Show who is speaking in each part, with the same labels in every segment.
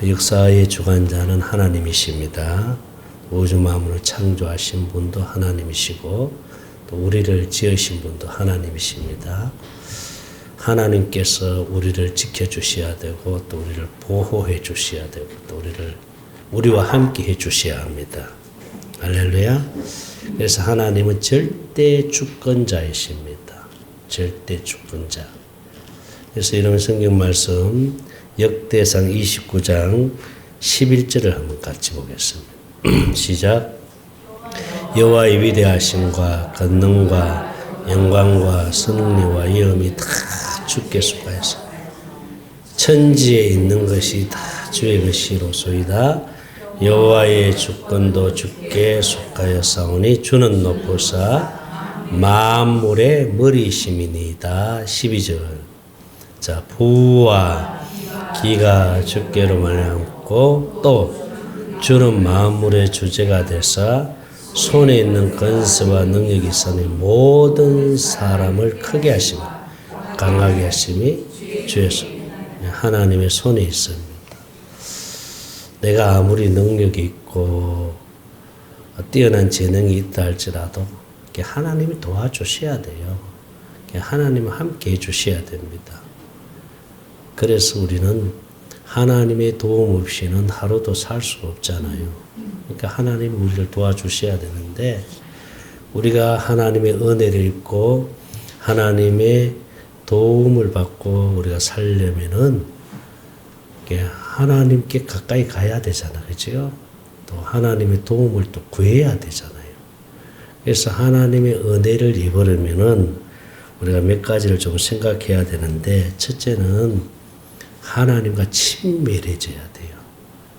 Speaker 1: 역사의 주관자는 하나님이십니다. 우주 만물을 창조하신 분도 하나님이시고 또 우리를 지으신 분도 하나님이십니다. 하나님께서 우리를 지켜주셔야 되고 또 우리를 보호해 주셔야 되고 또 우리와 함께 해 주셔야 합니다. 할렐루야. 그래서 하나님은 절대 주권자이십니다. 절대 주권자. 그래서 이런 성경 말씀 역대상 29장 11절을 한번 같이 보겠습니다. 시작. 여호와의 위대하심과 권능과 영광과 승리와 위엄이 다 주께 속하였습니다. 천지에 있는 것이 다 주의 것이로소이다. 여호와의 주권도 주께 속하였사오니 주는 높으사 만물의 머리이심이니이다. 12절. 자, 부와 기가 주께로 말미암고 또 주는 만물의 주제가 되사 손에 있는 권세와 능력이 있으니 모든 사람을 크게 하시고 강하게 하심이 주의 손. 하나님의 손에 있습니다. 내가 아무리 능력이 있고 뛰어난 재능이 있다 할지라도 하나님이 도와주셔야 돼요. 하나님과 함께 해주셔야 됩니다. 그래서 우리는 하나님의 도움 없이는 하루도 살 수 없잖아요. 그러니까 하나님이 우리를 도와주셔야 되는데 우리가 하나님의 은혜를 입고 하나님의 도움을 받고 우리가 살려면은 하나님께 가까이 가야 되잖아요. 그죠? 또 하나님의 도움을 또 구해야 되잖아요. 그래서 하나님의 은혜를 입으려면은 우리가 몇 가지를 좀 생각해야 되는데 첫째는 하나님과 친밀해져야 돼요.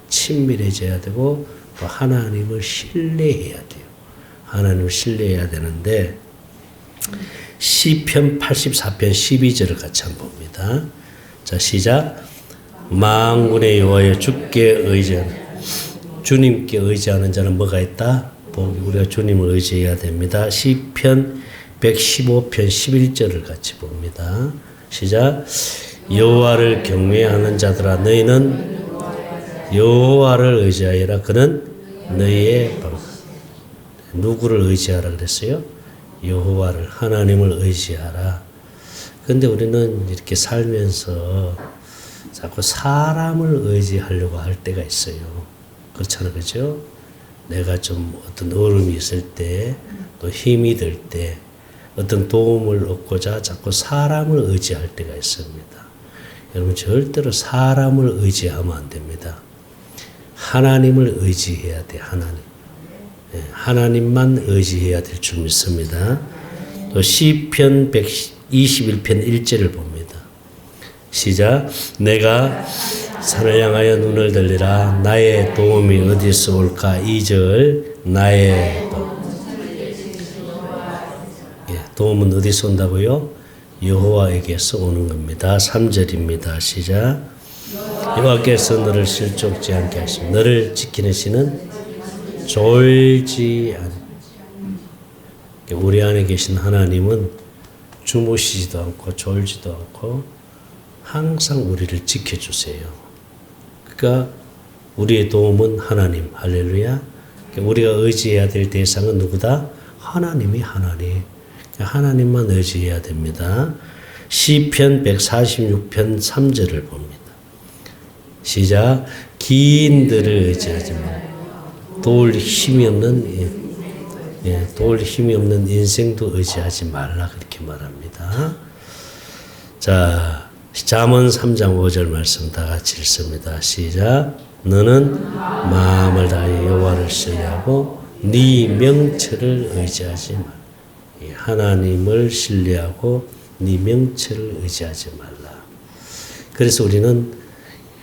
Speaker 1: 친밀해져야 되고 또 하나님을 신뢰해야 돼요. 하나님을 신뢰해야 되는데 시편 84편 12절을 같이 한번 봅니다. 자, 시작. 만군의 여호와여 주께 의지하는 주님께 의지하는 자는 뭐가 있다? 우리가 주님을 의지해야 됩니다. 시편 115편 11절을 같이 봅니다. 시작. 여호와를 경외하는 자들아 너희는 여호와를 의지하여라. 그는 너희의 방. 누구를 의지하라 그랬어요? 여호와를, 하나님을 의지하라. 그런데 우리는 이렇게 살면서 자꾸 사람을 의지하려고 할 때가 있어요. 그렇잖아요. 그죠? 내가 좀 어떤 어려움이 있을 때, 또 힘이 들 때, 어떤 도움을 얻고자 자꾸 사람을 의지할 때가 있습니다. 여러분 절대로 사람을 의지하면 안 됩니다. 하나님을 의지해야 돼. 하나님. 하나님만 의지해야 될 줄 믿습니다. 또 시편 121편 1절을 봅니다. 시작. 내가 산을 향하여 눈을 들리라. 나의 도움이 어디서 올까? 2절. 나의 도움은 어디서 온다고요? 여호와에게서 오는 겁니다. 3절입니다. 시작. 여호와께서 너를 실족지 않게 하시고 너를 지키는 신은 졸지 않. 우리 안에 계신 하나님은 주무시지도 않고 졸지도 않고 항상 우리를 지켜주세요. 그러니까 우리의 도움은 하나님. 할렐루야. 우리가 의지해야 될 대상은 누구다? 하나님이 하나님. 하나님만 의지해야 됩니다. 시편 146편 3절을 봅니다. 시작. 기인들을 의지하지 말고 도울 힘이 없는 도울 힘이 없는 인생도 의지하지 말라 그렇게 말합니다. 자, 잠언 3장 5절 말씀 다 같이 읽습니다. 시작. 너는 마음을 다해 여호와를 신뢰하고 네 명철을 의지하지 말라. 하나님을 신뢰하고 네 명철을 의지하지 말라. 그래서 우리는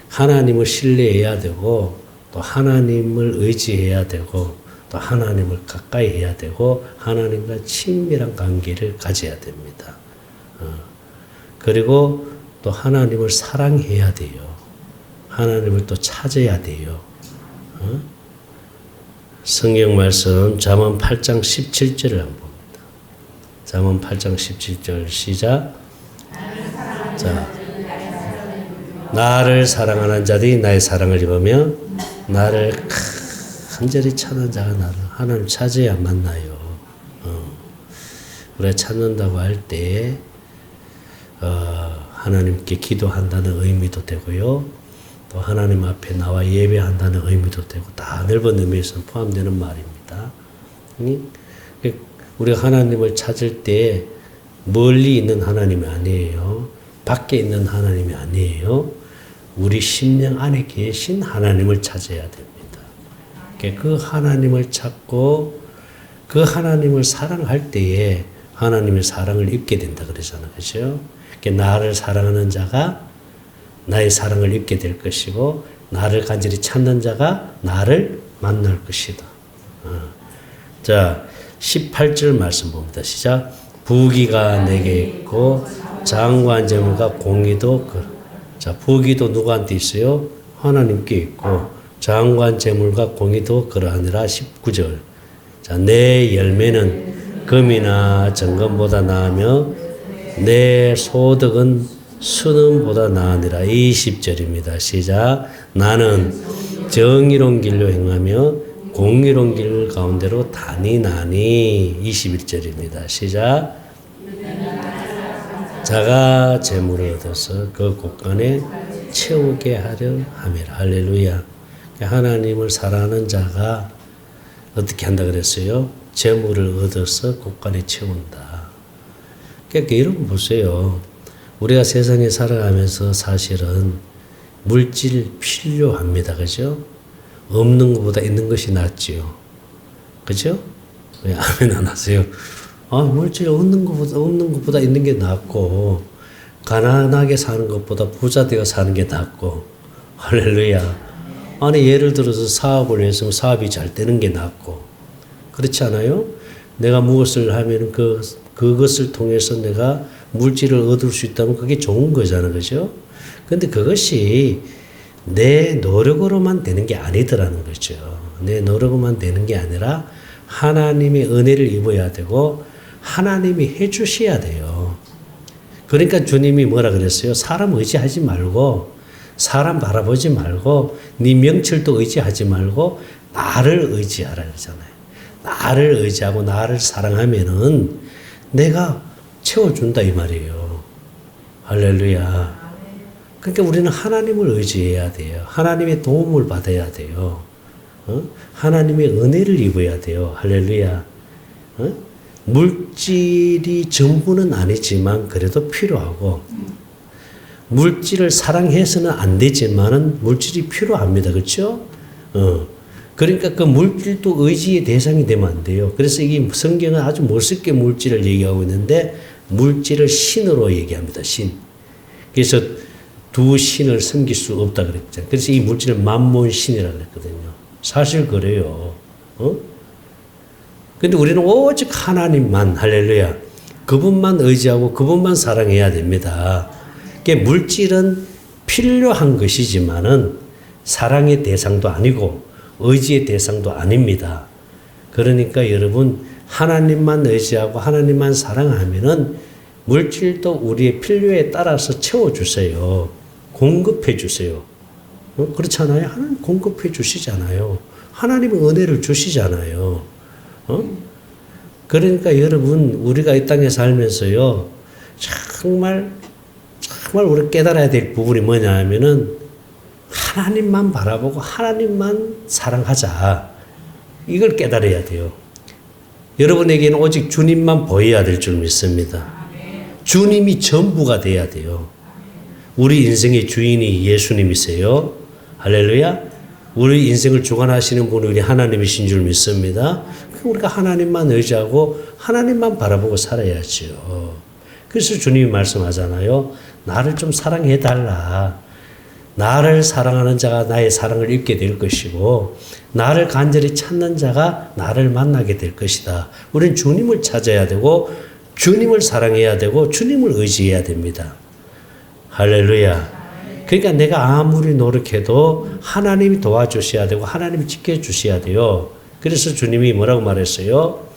Speaker 1: 하나님을 신뢰해야 되고 또 하나님을 의지해야 되고 또 하나님을 가까이 해야 되고 하나님과 친밀한 관계를 가져야 됩니다. 그리고 또 하나님을 사랑해야 돼요. 하나님을 또 찾아야 돼요. 성경 말씀 잠언 8장 17절을 한번 봅니다. 잠언 8장 17절 시작. 자, 나를 사랑하는 자들이 나의 사랑을 입으며 나를 간절히 찾는 자가 나를 하나님 찾아야 만나요. 우리가 찾는다고 할 때 하나님께 기도한다는 의미도 되고요. 또 하나님 앞에 나와 예배한다는 의미도 되고 다 넓은 의미에서 포함되는 말입니다. 우리가 하나님을 찾을 때 멀리 있는 하나님이 아니에요. 밖에 있는 하나님이 아니에요. 우리 심령 안에 계신 하나님을 찾아야 됩니다. 그 하나님을 찾고 그 하나님을 사랑할 때에 하나님의 사랑을 입게 된다 그러잖아요. 그죠? 나를 사랑하는 자가 나의 사랑을 입게 될 것이고 나를 간절히 찾는 자가 나를 만날 것이다. 자, 18절 말씀 봅니다. 시작. 부귀가 내게 있고 장관 재물과 공의도 자, 부귀도 누구한테 있어요? 하나님께 있고 장관 재물과 공의도 그러하니라. 19절. 자, 내 열매는 금이나 정금보다 나으며 내 소득은 수능보다 나으니라. 20절입니다. 시작. 나는 정의로운 길로 행하며 공의로운 길 가운데로 다니나니. 21절입니다. 시작. 자가 재물을 얻어서 그 곳간에 채우게 하려 함이라. 할렐루야. 하나님을 사랑하는 자가 어떻게 한다 그랬어요? 재물을 얻어서 곳간에 채운다. 그러니까 여러분 보세요. 우리가 세상에 살아가면서 사실은 물질 필요합니다. 그죠? 없는 것보다 있는 것이 낫지요. 그죠? 왜 아멘 안 하세요? 물질 없는 것보다 있는 게 낫고, 가난하게 사는 것보다 부자 되어 사는 게 낫고, 할렐루야. 아니, 예를 들어서 사업을 했으면 사업이 잘 되는 게 낫고, 그렇지 않아요? 내가 무엇을 하면 그것을 통해서 내가 물질을 얻을 수 있다면 그게 좋은 거잖아요. 그죠? 근데 그것이 내 노력으로만 되는 게 아니더라는 거죠. 내 노력으로만 되는 게 아니라 하나님의 은혜를 입어야 되고 하나님이 해 주셔야 돼요. 그러니까 주님이 뭐라 그랬어요? 사람 의지하지 말고 사람 바라보지 말고 네 명철도 의지하지 말고 나를 의지하라 그러잖아요. 나를 의지하고 나를 사랑하면은 내가 채워준다 이 말이에요. 할렐루야. 그러니까 우리는 하나님을 의지해야 돼요. 하나님의 도움을 받아야 돼요. 하나님의 은혜를 입어야 돼요. 할렐루야. 물질이 전부는 아니지만 그래도 필요하고 물질을 사랑해서는 안 되지만은 물질이 필요합니다. 그렇죠? 그러니까 그 물질도 의지의 대상이 되면 안 돼요. 그래서 이게 성경은 아주 멋있게 물질을 얘기하고 있는데 물질을 신으로 얘기합니다. 신. 그래서 두 신을 섬길 수 없다 그랬잖아요. 그래서 이 물질을 만몬신이라고 그랬거든요. 사실 그래요. 근데 우리는 오직 하나님만, 할렐루야. 그분만 의지하고 그분만 사랑해야 됩니다. 그러니까 물질은 필요한 것이지만은 사랑의 대상도 아니고 의지의 대상도 아닙니다. 그러니까 여러분 하나님만 의지하고 하나님만 사랑하면은 물질도 우리의 필요에 따라서 채워주세요. 공급해 주세요. 그렇잖아요. 하나님 공급해 주시잖아요. 하나님은 은혜를 주시잖아요. 그러니까 여러분 우리가 이 땅에 살면서요. 정말 우리가 깨달아야 될 부분이 뭐냐 하면은 하나님만 바라보고 하나님만 사랑하자. 이걸 깨달아야 돼요. 여러분에게는 오직 주님만 보여야 될 줄 믿습니다. 주님이 전부가 돼야 돼요. 우리 인생의 주인이 예수님이세요. 할렐루야. 우리 인생을 주관하시는 분이 우리 하나님이신 줄 믿습니다. 우리가 하나님만 의지하고 하나님만 바라보고 살아야죠. 그래서 주님이 말씀하잖아요. 나를 좀 사랑해달라. 나를 사랑하는 자가 나의 사랑을 입게 될 것이고 나를 간절히 찾는 자가 나를 만나게 될 것이다. 우리는 주님을 찾아야 되고 주님을 사랑해야 되고 주님을 의지해야 됩니다. 할렐루야. 그러니까 내가 아무리 노력해도 하나님이 도와주셔야 되고 하나님이 지켜주셔야 돼요. 그래서 주님이 뭐라고 말했어요?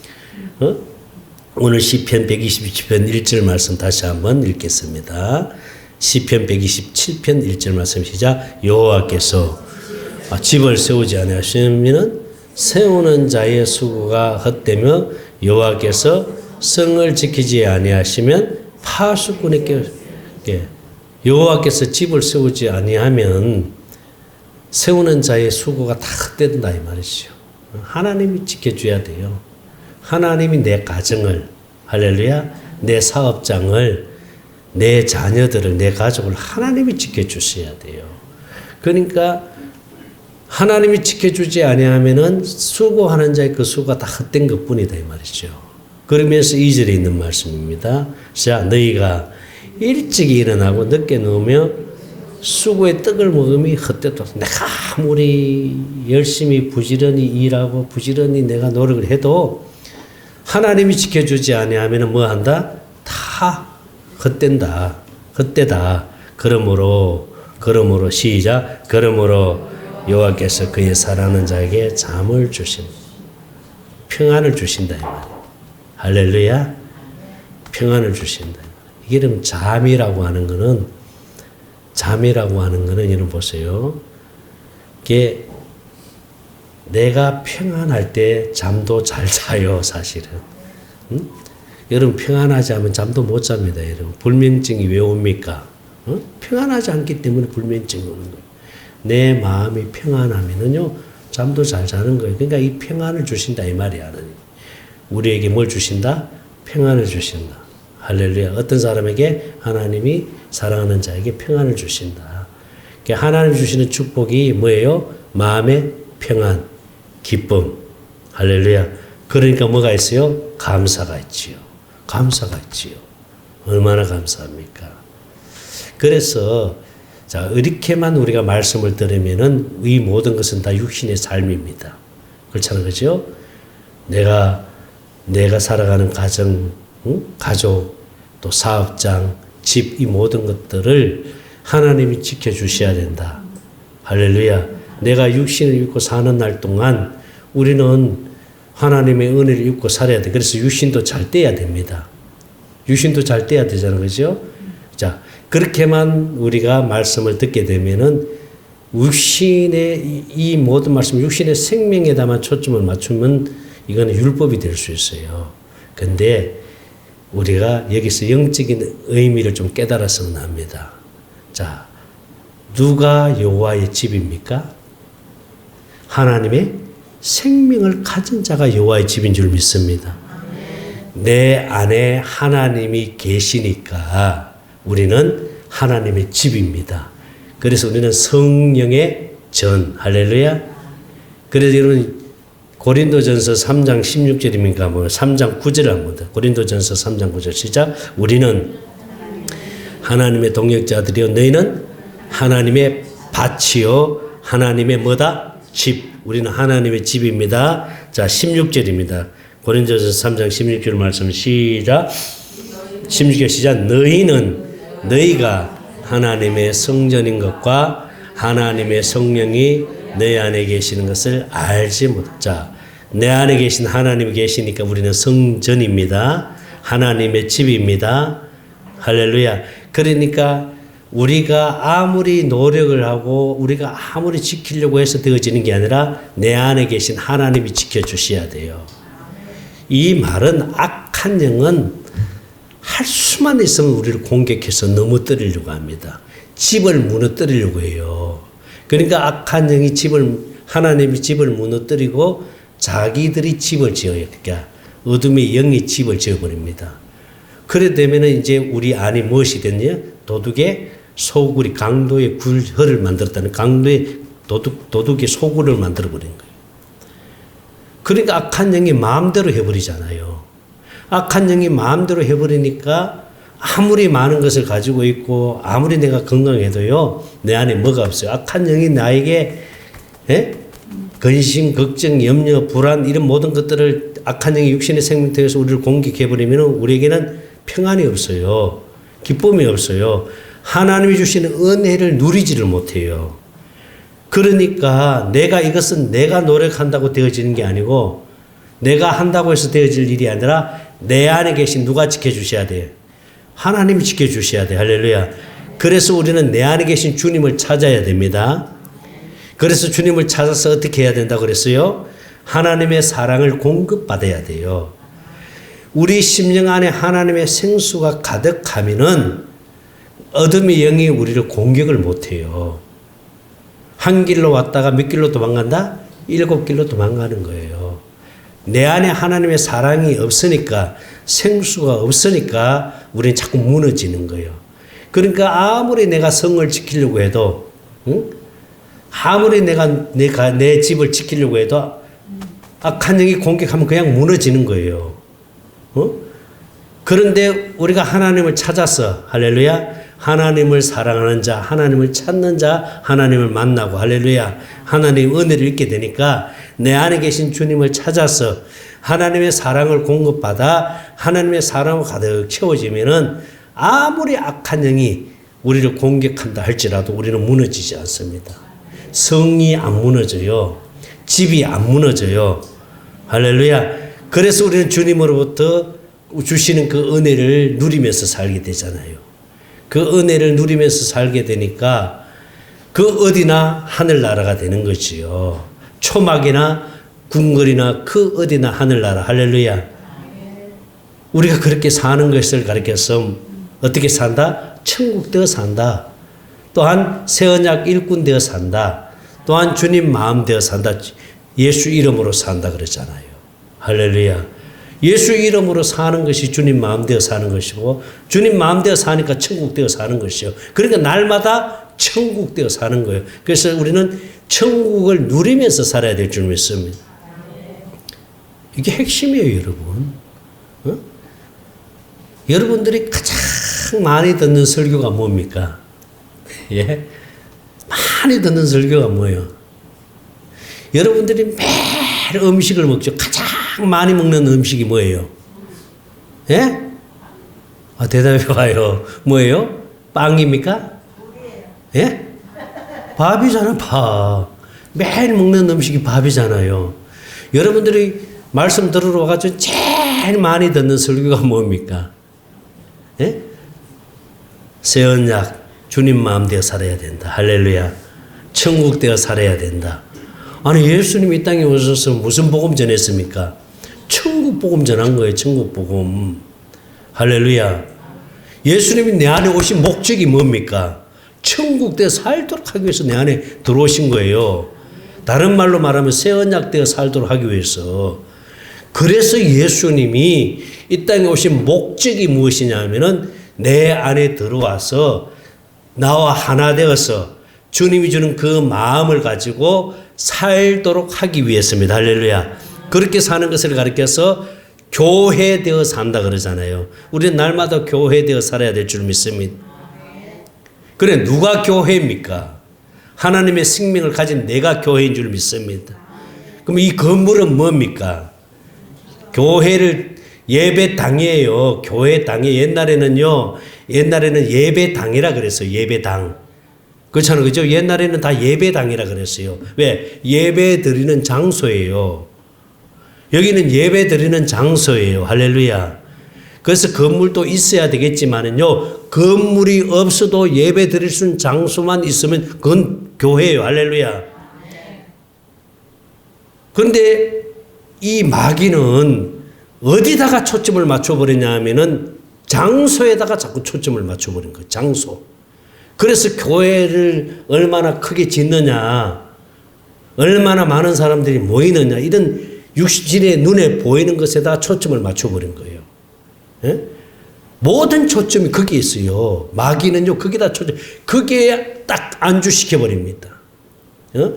Speaker 1: 오늘 시편 127편 1절 말씀 다시 한번 읽겠습니다. 시편 127편 1절 말씀 시작. 여호와께서 집을 세우지 아니하시면은 세우는 자의 수고가 헛되며 여호와께서 성을 지키지 아니하시면 파수꾼에게 여호와께서 집을 세우지 아니하면 세우는 자의 수고가 다 헛된다 이 말이죠. 하나님이 지켜줘야 돼요. 하나님이 내 가정을 할렐루야 내 사업장을 내 자녀들을 내 가족을 하나님이 지켜주셔야 돼요. 그러니까 하나님이 지켜주지 아니하면은 수고하는 자의 그 수고가 다 헛된 것뿐이다 이 말이죠. 그러면서 2절에 있는 말씀입니다. 자 너희가 일찍 일어나고 늦게 누우며 수고의 떡을 먹음이 헛되다. 내가 아무리 열심히 부지런히 일하고 부지런히 내가 노력을 해도 하나님이 지켜주지 아니하면은 뭐 한다? 다 헛된다. 헛되다. 그러므로 시작. 그러므로 여호와께서 그의 사랑하는 자에게 잠을 주신 평안을 주신다 이 말이에요. 할렐루야. 평안을 주신다. 이게 그럼 잠이라고 하는 거는 여러분 보세요. 이게 내가 평안할 때 잠도 잘 자요, 사실은. 응? 여러분 평안하지 않으면 잠도 못 잡니다, 여러분. 불면증이 왜 옵니까? 평안하지 않기 때문에 불면증이 오는 거예요. 내 마음이 평안하면은요, 잠도 잘 자는 거예요. 그러니까 이 평안을 주신다, 이 말이야, 하나님. 우리에게 뭘 주신다? 평안을 주신다. 할렐루야. 어떤 사람에게 하나님이 사랑하는 자에게 평안을 주신다. 그러니까 하나님 주시는 축복이 뭐예요? 마음의 평안, 기쁨. 할렐루야. 그러니까 뭐가 있어요? 감사가 있지요. 감사가 있지요. 얼마나 감사합니까? 그래서 자, 이렇게만 우리가 말씀을 들으면은 이 모든 것은 다 육신의 삶입니다. 그렇잖아요. 그죠? 내가 살아가는 가정, 가족, 또 사업장, 집, 이 모든 것들을 하나님이 지켜주셔야 된다. 할렐루야. 내가 육신을 입고 사는 날 동안 우리는 하나님의 은혜를 입고 살아야 돼. 그래서 육신도 잘 떼야 됩니다. 육신도 잘 떼야 되잖아요. 그죠? 자, 그렇게만 우리가 말씀을 듣게 되면은 육신의 이 모든 말씀, 육신의 생명에다만 초점을 맞추면 이거는 율법이 될 수 있어요. 근데 우리가 여기서 영적인 의미를 좀 깨달았으면 합니다. 자, 누가 여호와의 집입니까? 하나님의 생명을 가진 자가 여호와의 집인 줄 믿습니다. 내 안에 하나님이 계시니까 우리는 하나님의 집입니다. 그래서 우리는 성령의 전, 할렐루야. 그래서 여러분 고린도전서 3장 16절입니까? 뭐 3장 9절을 합니다. 고린도전서 3장 9절 시작. 우리는 하나님의 동역자들이요 너희는 하나님의 밭이요 하나님의 뭐다? 집. 우리는 하나님의 집입니다. 자, 16절입니다. 고린도전서 3장 16절 말씀 시작. 16절 시작. 너희가 하나님의 성전인 것과 하나님의 성령이 내 안에 계시는 것을 알지 못하자. 내 안에 계신 하나님이 계시니까 우리는 성전입니다. 하나님의 집입니다. 할렐루야. 그러니까 우리가 아무리 노력을 하고 우리가 아무리 지키려고 해서 되어지는 게 아니라 내 안에 계신 하나님이 지켜주셔야 돼요. 이 말은 악한 영은 할 수만 있으면 우리를 공격해서 넘어뜨리려고 합니다. 집을 무너뜨리려고 해요. 그러니까 악한 영이 하나님이 집을 무너뜨리고 자기들이 집을 지어요. 그러니까 어둠의 영이 집을 지어버립니다. 그래 되면 이제 우리 안이 무엇이 됐냐? 도둑의 소굴이 강도의 굴허를 만들었다는 강도의 도둑의 소굴을 만들어버린 거예요. 그러니까 악한 영이 마음대로 해버리잖아요. 악한 영이 마음대로 해버리니까 아무리 많은 것을 가지고 있고 아무리 내가 건강해도요 내 안에 뭐가 없어요. 악한 영이 나에게 근심, 걱정, 염려, 불안 이런 모든 것들을 악한 영이 육신의 생명체에서 우리를 공격해버리면 우리에게는 평안이 없어요. 기쁨이 없어요. 하나님이 주시는 은혜를 누리지를 못해요. 그러니까 이것은 내가 노력한다고 되어지는 게 아니고 내가 한다고 해서 되어질 일이 아니라 내 안에 계신 누가 지켜주셔야 돼요? 하나님이 지켜주셔야 돼요. 할렐루야. 그래서 우리는 내 안에 계신 주님을 찾아야 됩니다. 그래서 주님을 찾아서 어떻게 해야 된다고 그랬어요? 하나님의 사랑을 공급받아야 돼요. 우리 심령 안에 하나님의 생수가 가득하면은 어둠의 영이 우리를 공격을 못해요. 한 길로 왔다가 몇 길로 도망간다? 7길로 도망가는 거예요. 내 안에 하나님의 사랑이 없으니까, 생수가 없으니까 우리는 자꾸 무너지는 거예요. 그러니까 아무리 내가 성을 지키려고 해도, 아무리 내가 내 집을 지키려고 해도 악한 영이 공격하면 그냥 무너지는 거예요. 그런데 우리가 하나님을 찾아서, 할렐루야, 하나님을 사랑하는 자, 하나님을 찾는 자, 하나님을 만나고, 할렐루야, 하나님 은혜를 잊게 되니까 내 안에 계신 주님을 찾아서 하나님의 사랑을 공급받아 하나님의 사랑으로 가득 채워지면은 아무리 악한 영이 우리를 공격한다 할지라도 우리는 무너지지 않습니다. 성이 안 무너져요. 집이 안 무너져요. 할렐루야. 그래서 우리는 주님으로부터 주시는 그 은혜를 누리면서 살게 되잖아요. 그 은혜를 누리면서 살게 되니까 그 어디나 하늘나라가 되는 거지요. 초막이나 궁궐이나 그 어디나 하늘나라. 할렐루야. 우리가 그렇게 사는 것을 가르쳐서 어떻게 산다? 천국 되어 산다. 또한 새 언약 일꾼 되어 산다. 또한 주님 마음 되어 산다. 예수 이름으로 산다 그랬잖아요. 할렐루야. 예수 이름으로 사는 것이 주님 마음 되어 사는 것이고, 주님 마음 되어 사니까 천국 되어 사는 것이요. 그러니까 날마다 천국 되어 사는 거예요. 그래서 우리는 천국을 누리면서 살아야 될 줄 믿습니다. 이게 핵심이에요, 여러분. 여러분들이 가장 많이 듣는 설교가 뭡니까? 예? 많이 듣는 설교가 뭐예요? 여러분들이 매일 음식을 먹죠. 가장 많이 먹는 음식이 뭐예요? 예? 아, 대답해 봐요. 뭐예요? 빵입니까? 예? 밥이잖아, 밥. 매일 먹는 음식이 밥이잖아요. 여러분들이 말씀 들으러 와가지고 제일 많이 듣는 설교가 뭡니까? 예? 새 언약, 주님 마음 되어 살아야 된다. 할렐루야. 천국 되어 살아야 된다. 아니, 예수님이 이 땅에 오셔서 무슨 복음 전했습니까? 천국 복음 전한 거예요. 천국 복음. 할렐루야. 예수님이 내 안에 오신 목적이 뭡니까? 천국 되어 살도록 하기 위해서 내 안에 들어오신 거예요. 다른 말로 말하면 새 언약 되어 살도록 하기 위해서. 그래서 예수님이 이 땅에 오신 목적이 무엇이냐면은 내 안에 들어와서 나와 하나 되어서 주님이 주는 그 마음을 가지고 살도록 하기 위해서입니다. 할렐루야. 그렇게 사는 것을 가르쳐서 교회되어 산다 그러잖아요. 우리는 날마다 교회되어 살아야 될 줄 믿습니다. 그래, 누가 교회입니까? 하나님의 생명을 가진 내가 교회인 줄 믿습니다. 그럼 이 건물은 뭡니까? 교회를 예배당이에요. 교회당이 옛날에는 예배당이라 그랬어요. 예배당. 그렇잖아요. 그죠? 옛날에는 다 예배당이라 그랬어요. 왜? 예배 드리는 장소예요. 여기는 예배 드리는 장소예요. 할렐루야. 그래서 건물도 있어야 되겠지만은요, 건물이 없어도 예배 드릴 수 있는 장소만 있으면 그건 교회예요. 할렐루야. 그런데 이 마귀는 어디다가 초점을 맞춰버리냐 하면은 장소에다가 자꾸 초점을 맞춰버린 거예요. 장소. 그래서 교회를 얼마나 크게 짓느냐, 얼마나 많은 사람들이 모이느냐, 이런 육신의 눈에 보이는 것에다 초점을 맞춰버린 거예요. 예? 모든 초점이 거기에 있어요. 마귀는요, 거기다 초점, 거기에 딱 안주시켜버립니다. 예?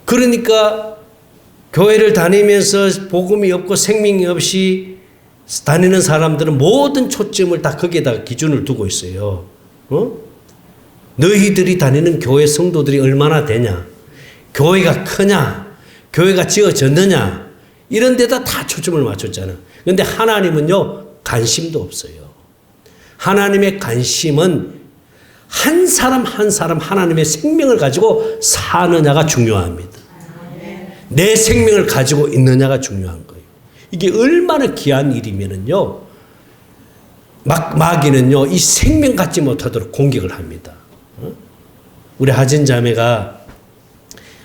Speaker 1: 그러니까 교회를 다니면서 복음이 없고 생명이 없이 다니는 사람들은 모든 초점을 다 거기에다가 기준을 두고 있어요. 너희들이 다니는 교회 성도들이 얼마나 되냐? 교회가 크냐? 교회가 지어졌느냐? 이런 데다 다 초점을 맞췄잖아. 그런데 하나님은요, 관심도 없어요. 하나님의 관심은 한 사람 한 사람 하나님의 생명을 가지고 사느냐가 중요합니다. 내 생명을 가지고 있느냐가 중요한 거예요. 이게 얼마나 귀한 일이면은요, 마귀는요, 이 생명 갖지 못하도록 공격을 합니다. 우리 하진 자매가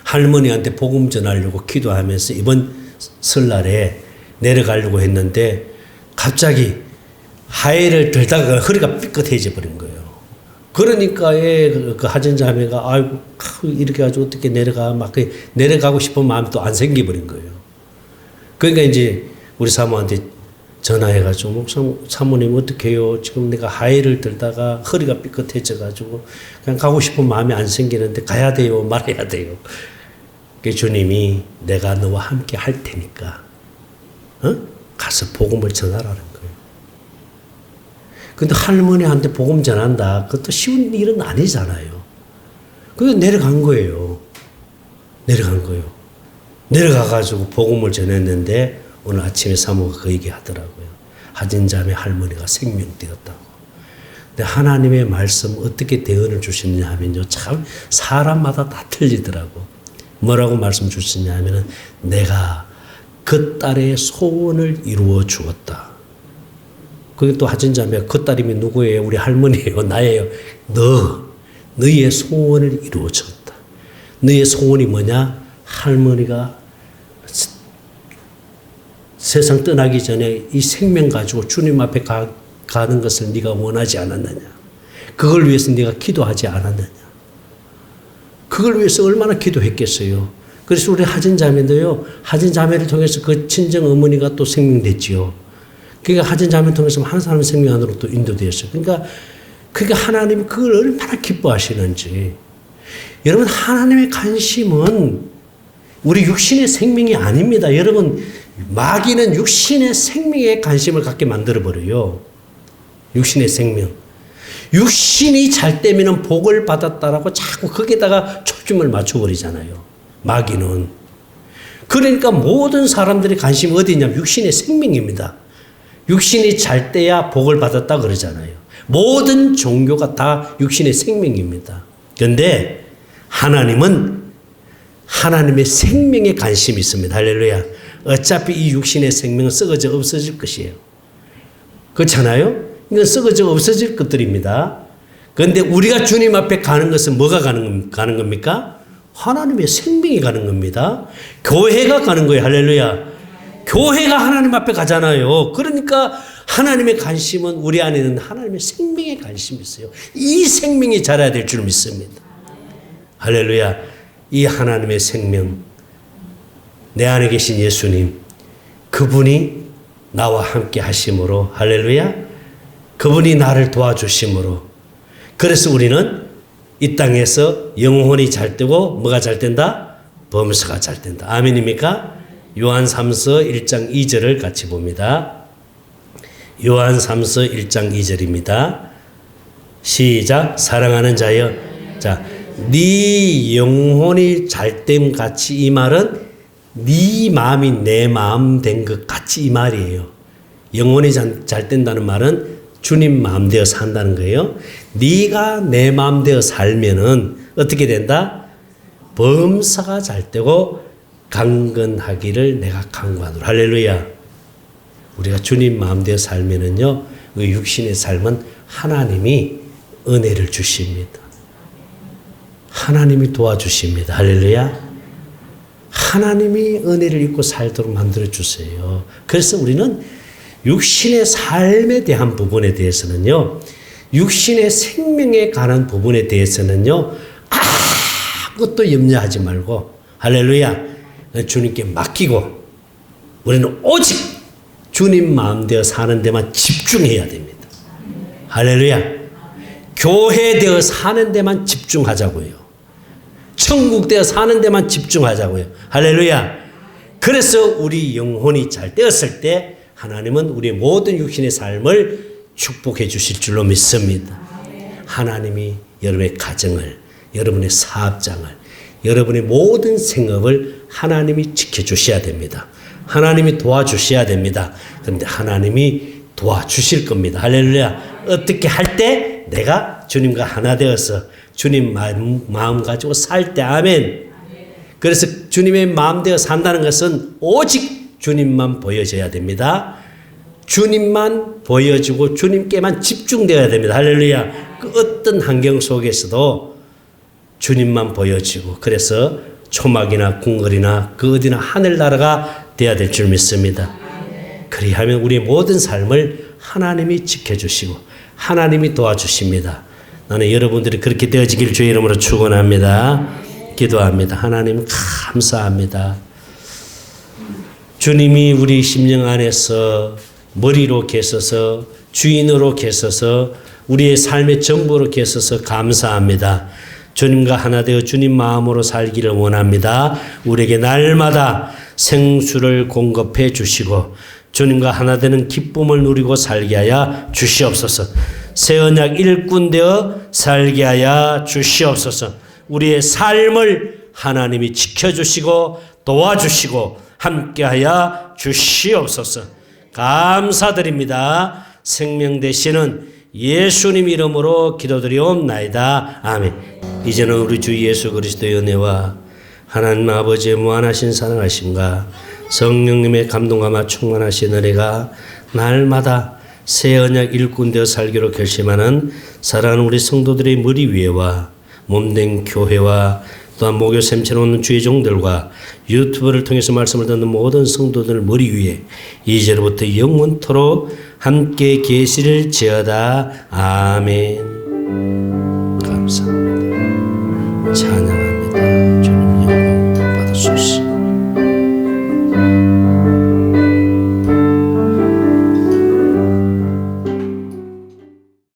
Speaker 1: 할머니한테 복음 전하려고 기도하면서 이번 설날에 내려가려고 했는데 갑자기 하해를 들다가 허리가 삐끗해져 버린 거예요. 그러니까 그 하진 자매가 아이고 이렇게 가지고 어떻게 내려가 막 내려가고 싶은 마음이 또 안 생겨버린 거예요. 그러니까 이제 우리 사모한테 전화해가지고 사모님 어떻게 해요? 지금 내가 하해를 들다가 허리가 삐끗해져가지고 그냥 가고 싶은 마음이 안 생기는데 가야 돼요? 말해야 돼요? 그 주님이 내가 너와 함께 할 테니까 가서 복음을 전하라는 거예요. 근데 할머니한테 복음 전한다. 그것도 쉬운 일은 아니잖아요. 그래서 내려간 거예요. 내려간 거예요. 내려가가지고 복음을 전했는데 오늘 아침에 사모가 그 얘기 하더라고요. 하진자매 할머니가 생명되었다고. 근데 하나님의 말씀 어떻게 대언을 주시느냐 하면요. 참 사람마다 다 틀리더라고. 뭐라고 말씀 주시냐 하면은 내가 그 딸의 소원을 이루어 주었다. 그게 또 하진자매가 그 딸이면 누구예요? 우리 할머니예요. 나예요. 너의 소원을 이루어 줬다. 너의 소원이 뭐냐? 할머니가 세상 떠나기 전에 이 생명 가지고 주님 앞에 가는 것을 네가 원하지 않았느냐? 그걸 위해서 네가 기도하지 않았느냐? 그걸 위해서 얼마나 기도했겠어요? 그래서 우리 하진자매도요, 하진자매를 통해서 그 친정 어머니가 또 생명됐지요. 그러니까 하진자매를 통해서 한 사람의 생명 안으로 또 인도되었어요. 그러니까 하나님이 그걸 얼마나 기뻐하시는지. 여러분, 하나님의 관심은 우리 육신의 생명이 아닙니다. 여러분, 마귀는 육신의 생명에 관심을 갖게 만들어버려요. 육신의 생명. 육신이 잘 되면 복을 받았다라고 자꾸 거기다가 초점을 맞춰버리잖아요. 마귀는. 그러니까 모든 사람들의 관심이 어디냐면 육신의 생명입니다. 육신이 잘 돼야 복을 받았다 그러잖아요. 모든 종교가 다 육신의 생명입니다. 그런데 하나님은 하나님의 생명에 관심이 있습니다. 할렐루야. 어차피 이 육신의 생명은 썩어져 없어질 것이에요. 그렇잖아요? 이건 썩어져 없어질 것들입니다. 그런데 우리가 주님 앞에 가는 것은 뭐가 가는 겁니까? 하나님의 생명이 가는 겁니다. 교회가 가는 거예요. 할렐루야. 교회가 하나님 앞에 가잖아요. 그러니까 하나님의 관심은 우리 안에는 하나님의 생명에 관심이 있어요. 이 생명이 자라야 될 줄 믿습니다. 할렐루야. 이 하나님의 생명, 내 안에 계신 예수님, 그분이 나와 함께 하심으로, 할렐루야, 그분이 나를 도와주심으로, 그래서 우리는 이 땅에서 영혼이 잘 되고 뭐가 잘 된다? 범사가 잘 된다. 아멘입니까? 요한 3서 1장 2절을 같이 봅니다. 요한 3서 1장 2절입니다. 시작. 사랑하는 자여, 자, 네 영혼이 잘됨 같이, 이 말은 네 마음이 내 마음 된 것 같이 이 말이에요. 영혼이 잘 된다는 말은 주님 마음 되어 산다는 거예요. 네가 내 마음 되어 살면은 어떻게 된다? 범사가 잘 되고 강건하기를 내가 강구하노라. 할렐루야. 우리가 주님 마음 되어 살면은요, 그 육신의 삶은 하나님이 은혜를 주십니다. 하나님이 도와주십니다. 할렐루야. 하나님이 은혜를 입고 살도록 만들어주세요. 그래서 우리는 육신의 삶에 대한 부분에 대해서는요, 육신의 생명에 관한 부분에 대해서는요, 아무것도 염려하지 말고, 할렐루야, 주님께 맡기고, 우리는 오직 주님 마음대로 사는 데만 집중해야 됩니다. 할렐루야. 교회되어 사는 데만 집중하자고요. 천국되어 사는 데만 집중하자고요. 할렐루야. 그래서 우리 영혼이 잘 되었을 때 하나님은 우리의 모든 육신의 삶을 축복해 주실 줄로 믿습니다. 하나님이 여러분의 가정을, 여러분의 사업장을, 여러분의 모든 생업을 하나님이 지켜주셔야 됩니다. 하나님이 도와주셔야 됩니다. 그런데 하나님이 도와주실 겁니다. 할렐루야. 어떻게 할 때 내가 주님과 하나 되어서 주님 마음 가지고 살 때, 아멘. 그래서 주님의 마음 되어 산다는 것은 오직 주님만 보여져야 됩니다. 주님만 보여지고 주님께만 집중되어야 됩니다. 할렐루야. 그 어떤 환경 속에서도 주님만 보여지고 그래서 초막이나 궁궐이나 그 어디나 하늘나라가 되어야 될 줄 믿습니다. 그리하면 우리의 모든 삶을 하나님이 지켜주시고 하나님이 도와주십니다. 나는 여러분들이 그렇게 되어지길 주의 이름으로 축원합니다. 기도합니다. 하나님 감사합니다. 주님이 우리 심령 안에서 머리로 계셔서 주인으로 계셔서 우리의 삶의 전부로 계셔서 감사합니다. 주님과 하나 되어 주님 마음으로 살기를 원합니다. 우리에게 날마다 생수를 공급해 주시고 주님과 하나 되는 기쁨을 누리고 살게 하여 주시옵소서. 새 언약 일꾼 되어 살게 하여 주시옵소서. 우리의 삶을 하나님이 지켜주시고 도와주시고 함께하여 주시옵소서. 감사드립니다. 생명 되시는 예수님 이름으로 기도드리옵나이다. 아멘. 이제는 우리 주 예수 그리스도의 은혜와 하나님 아버지의 무한하신 사랑하심과 성령님의 감동감화 충만하신 은혜가 날마다 새 언약 일꾼 되어 살기로 결심하는 사랑하는 우리 성도들의 머리 위에와 몸된 교회와 또한 목요 샘처럼 오는 주의 종들과 유튜브를 통해서 말씀을 듣는 모든 성도들 머리 위에 이제로부터 영원토록 함께 계시를 지어다. 아멘.